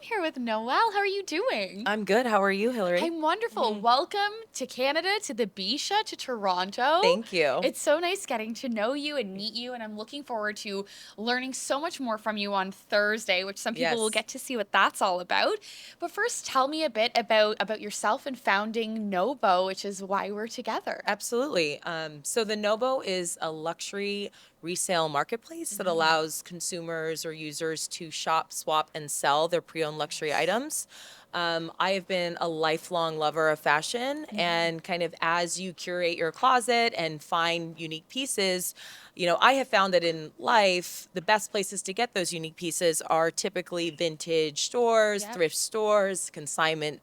here with Noelle. How are you doing? I'm good. How are you, Hillary? I'm wonderful. Welcome to Canada, to the Bisha, to Toronto. Thank you. It's so nice getting to know you and meet you, and I'm looking forward to learning so much more from you on Thursday, which some people will Yes, get to see what that's all about. But first, tell me a bit about yourself and founding NOBO, which is why we're together. absolutely. So the NOBO is a luxury resale marketplace that allows consumers or users to shop, swap, and sell their pre-owned luxury items. I have been a lifelong lover of fashion, and kind of as you curate your closet and find unique pieces, I have found that in life, the best places to get those unique pieces are typically vintage stores, Yep. thrift stores, consignment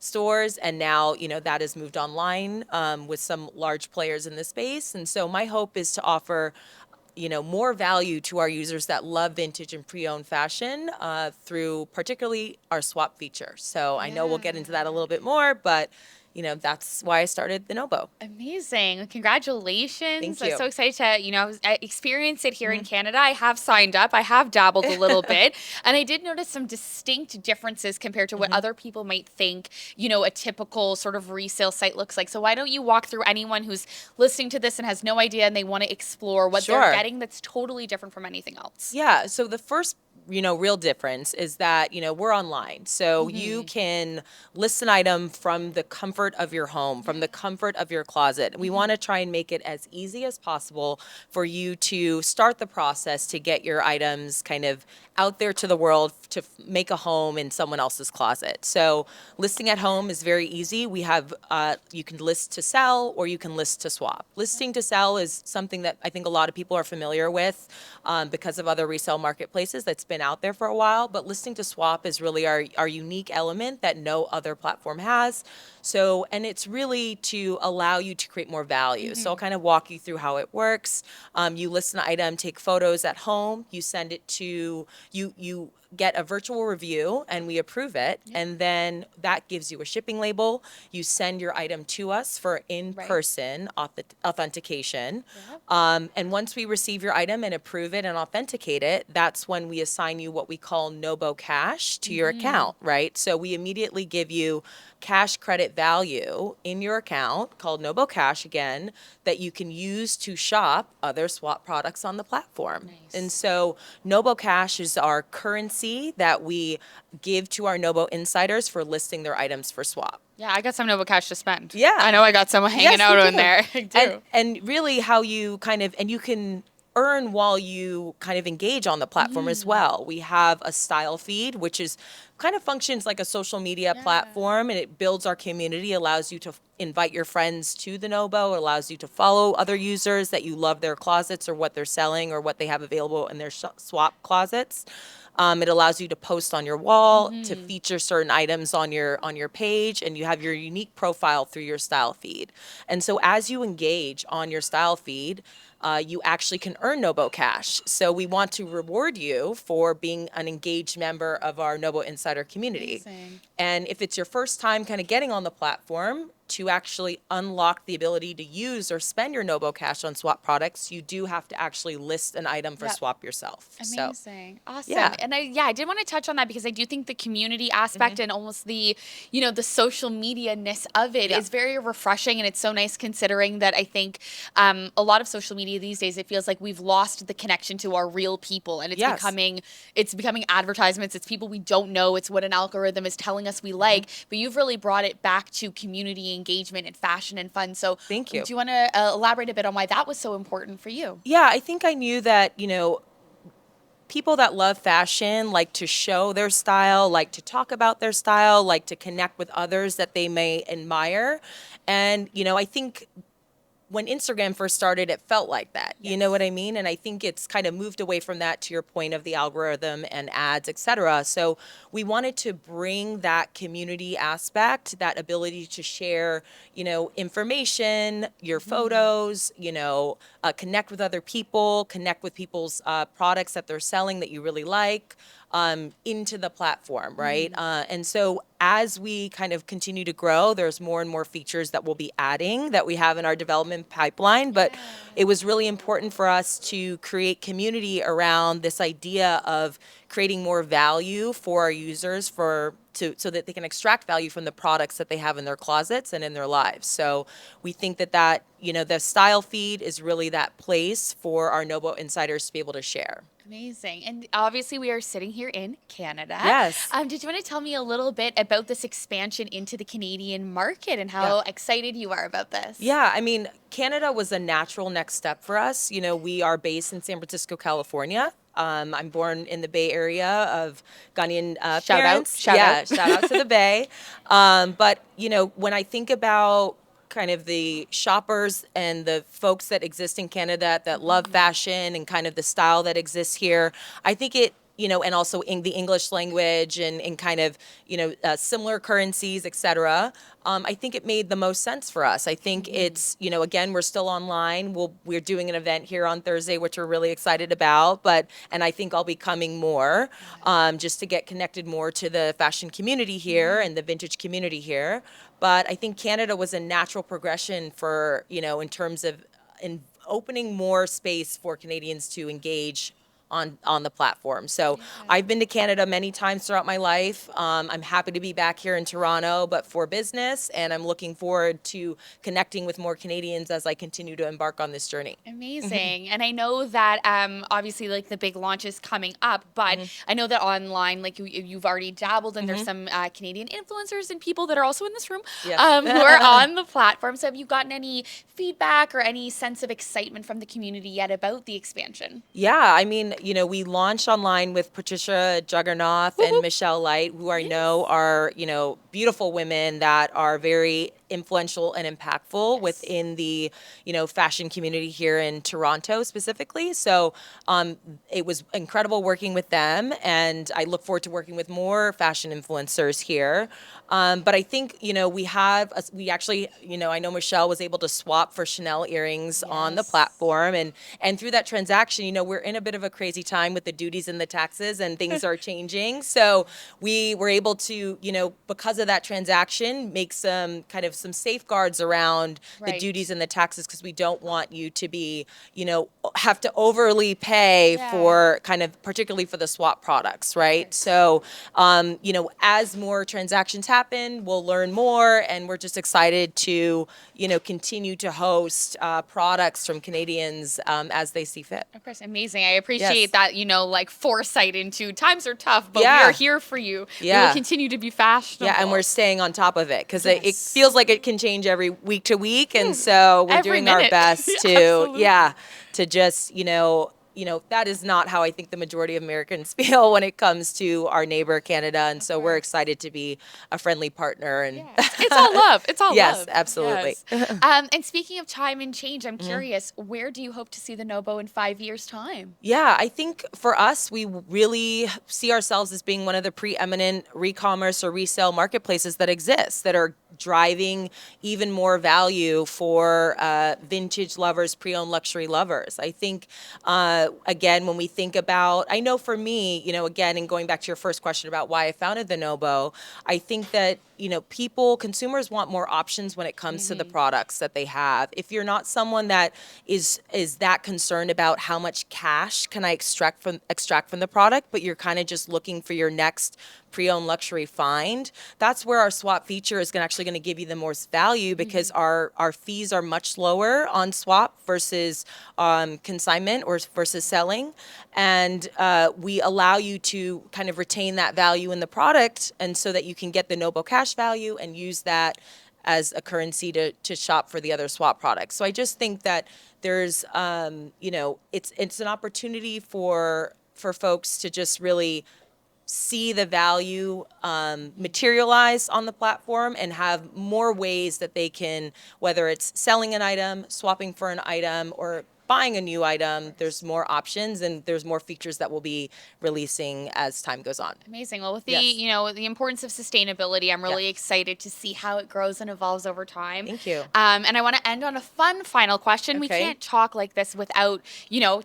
stores, and now that has moved online with some large players in the space. And so my hope is to offer more value to our users that love vintage and pre-owned fashion through particularly our swap feature. So I know we'll get into that a little bit more, but that's why I started the Nobo. Amazing. Congratulations. Thank I'm so you. excited to, experience it here in Canada. I have signed up. I have dabbled a little bit, and I did notice some distinct differences compared to what other people might think, a typical sort of resale site looks like. So why don't you walk through anyone who's listening to this and has no idea and they want to explore what they're Sure. getting that's totally different from anything else? Yeah, so the first real difference is that we're online, so you can list an item from the comfort of your home, from the comfort of your closet. We want to try and make it as easy as possible for you to start the process to get your items kind of out there to the world to make a home in someone else's closet. So listing at home is very easy. We have you can list to sell or you can list to swap. Listing to sell is something that I think a lot of people are familiar with because of other resale marketplaces that's been out there for a while. But listing to swap is really our unique element that no other platform has. So, and it's really to allow you to create more value. So I'll kind of walk you through how it works. You list an item, take photos at home, you send it to, you get a virtual review and we approve it. And then that gives you a shipping label. You send your item to us for in-person authentication. Yep. And once we receive your item and approve it and authenticate it, that's when we assign you what we call NOBO cash to your account, right? So we immediately give you cash credit value in your account called NOBO cash again that you can use to shop other swap products on the platform. Nice. And so NOBO cash is our currency that we give to our NOBO insiders for listing their items for swap. Yeah, I got some Nova Cash to spend. Yeah. I know I got some hanging out you in do. there. I do. And really how you kind of, and you can earn while you kind of engage on the platform as well. We have a style feed, which is kind of functions like a social media platform, and it builds our community, allows you to invite your friends to the Nobo, allows you to follow other users that you love their closets or what they're selling or what they have available in their swap closets. It allows you to post on your wall, to feature certain items on your page, and you have your unique profile through your style feed. And so as you engage on your style feed, you actually can earn Nobo Cash. So we want to reward you for being an engaged member of our Nobo Insider community. Amazing. And if it's your first time kind of getting on the platform, to actually unlock the ability to use or spend your Nobo Cash on swap products, you do have to actually list an item for Yep. swap yourself. So, Amazing. Awesome. yeah. And I did want to touch on that because I do think the community aspect and almost the social media-ness of it is very refreshing. And it's so nice considering that I think a lot of social media these days, it feels like we've lost the connection to our real people. And it's becoming advertisements. It's people we don't know. It's what an algorithm is telling us we like. But you've really brought it back to community engagement and fashion and fun. So Thank you. do you want to elaborate a bit on why that was so important for you? Yeah, I think I knew that, people that love fashion like to show their style, like to talk about their style, like to connect with others that they may admire. And, I think when Instagram first started, it felt like that. You know what I mean? And I think it's kind of moved away from that, to your point of the algorithm and ads, et cetera. So we wanted to bring that community aspect, that ability to share, information, your photos, connect with other people, connect with people's products that they're selling that you really like. Into the platform, right? And so as we kind of continue to grow, there's more and more features that we'll be adding that we have in our development pipeline. But it was really important for us to create community around this idea of creating more value for our users so that they can extract value from the products that they have in their closets and in their lives. So we think that the style feed is really that place for our NOBO insiders to be able to share. Amazing. And obviously, we are sitting here in Canada. Yes. Did you want to tell me a little bit about this expansion into the Canadian market and how excited you are about this? Yeah, I mean, Canada was a natural next step for us. We are based in San Francisco, California. I'm born in the Bay Area of Ghanaian parents. Shout out. Shout out to the Bay. But when I think about kind of the shoppers and the folks that exist in Canada that love fashion and kind of the style that exists here, I think and also in the English language and in kind of, similar currencies, et cetera. I think it made the most sense for us. I think it's, again, we're still online. We're doing an event here on Thursday, which we're really excited about. And I think I'll be coming more just to get connected more to the fashion community here and the vintage community here. But I think Canada was a natural progression for, in terms of opening more space for Canadians to engage on the platform. So I've been to Canada many times throughout my life. I'm happy to be back here in Toronto, but for business, and I'm looking forward to connecting with more Canadians as I continue to embark on this journey. Amazing. And I know that obviously like the big launch is coming up, but I know that online, like you've already dabbled and there's some Canadian influencers and people that are also in this room Yes. who are on the platform. So have you gotten any feedback or any sense of excitement from the community yet about the expansion? Yeah, I mean, we launched online with Patricia Juggernaut and Michelle Light, who I know are, beautiful women that are very influential and impactful within the, fashion community here in Toronto specifically. So it was incredible working with them, and I look forward to working with more fashion influencers here. But I think, we actually, I know Michelle was able to swap for Chanel earrings on the platform, and through that transaction, we're in a bit of a crazy time with the duties and the taxes, and things are changing. So we were able to, because of that transaction, make some safeguards around the duties and the taxes, because we don't want you to be, have to overly pay for particularly for the swap products, right? So, as more transactions happen, we'll learn more, and we're just excited to, continue to host products from Canadians as they see fit. Of course, amazing. I appreciate that, like foresight into times are tough, but we are here for you. We will continue to be fashionable. Yeah, and we're staying on top of it, because it feels like it can change every week to week, and so we're doing our best to just, that is not how I think the majority of Americans feel when it comes to our neighbor Canada, and so we're excited to be a friendly partner. And it's all love. It's all love. Yes, absolutely. Yes. And speaking of time and change, I'm curious, where do you hope to see the NOBO in 5 years' time? Yeah, I think for us, we really see ourselves as being one of the preeminent re-commerce or resale marketplaces that exist, that are driving even more value for vintage lovers, pre-owned luxury lovers. I think, again, when we think about, I know for me, again, and going back to your first question about why I founded the NOBO, I think that, consumers want more options when it comes to the products that they have. If you're not someone that is that concerned about how much cash can I extract from the product, but you're kind of just looking for your next pre-owned luxury find, that's where our swap feature is actually going to give you the most value, because our fees are much lower on swap versus consignment or versus selling. And we allow you to kind of retain that value in the product, and so that you can get the NOBO cash value and use that as a currency to shop for the other swap products. So I just think that there's, it's an opportunity for folks to just really see the value materialize on the platform, and have more ways that they can, whether it's selling an item, swapping for an item, or buying a new item, there's more options, and there's more features that we'll be releasing as time goes on. Amazing. Well, with the, the importance of sustainability, I'm really excited to see how it grows and evolves over time. Thank you. And I want to end on a fun final question. We can't talk like this without,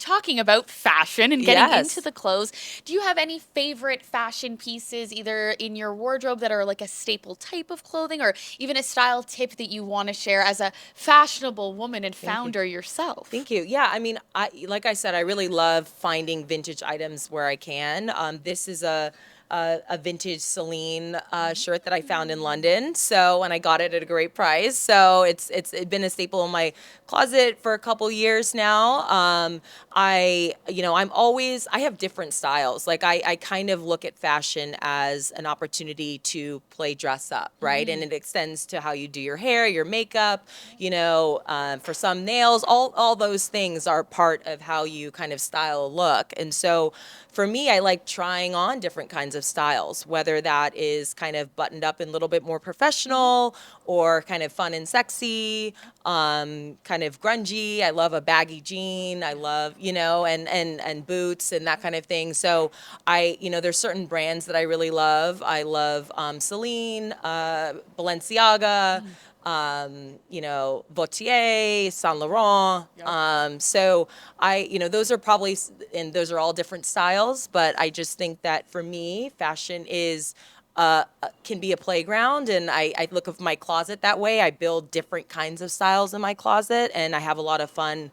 talking about fashion and getting into the clothes. Do you have any favorite fashion pieces, either in your wardrobe that are like a staple type of clothing, or even a style tip that you want to share as a fashionable woman and founder yourself? Thank you. Yeah, I mean, like I said, I really love finding vintage items where I can. This is a vintage Celine shirt that I found in London. So, and I got it at a great price. So it's been a staple in my closet for a couple years now. I have different styles. Like I kind of look at fashion as an opportunity to play dress up, right? And it extends to how you do your hair, your makeup, for some nails, all those things are part of how you kind of style a look. And so for me, I like trying on different kinds of styles, whether that is kind of buttoned up and a little bit more professional or kind of fun and sexy, kind of grungy. I love a baggy jean. I love, and boots and that kind of thing. So there's certain brands that I really love. I love Celine, Balenciaga, Vautier, Saint Laurent. So those are probably, and those are all different styles, but I just think that for me, fashion is, can be a playground, and I look at my closet that way. I build different kinds of styles in my closet, and I have a lot of fun,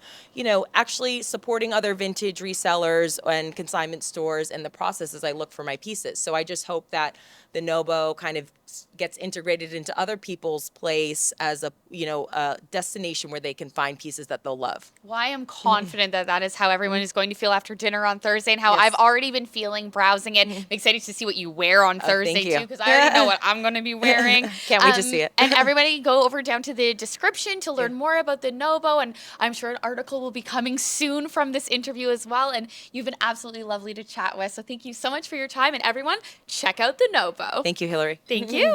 actually supporting other vintage resellers and consignment stores in the process as I look for my pieces. So I just hope that the NOBO kind of gets integrated into other people's place as a destination where they can find pieces that they'll love. Well, I am confident that that is how everyone is going to feel after dinner on Thursday, and how I've already been feeling browsing it. I'm excited to see what you wear on Thursday too, because I already know what I'm going to be wearing. Can't wait to see it. And everybody go over down to the description to learn more about the NOBO, and I'm sure an article will be coming soon from this interview as well. And you've been absolutely lovely to chat with, so thank you so much for your time. And everyone, check out the NOBO. Thank you, Hillary. Thank you.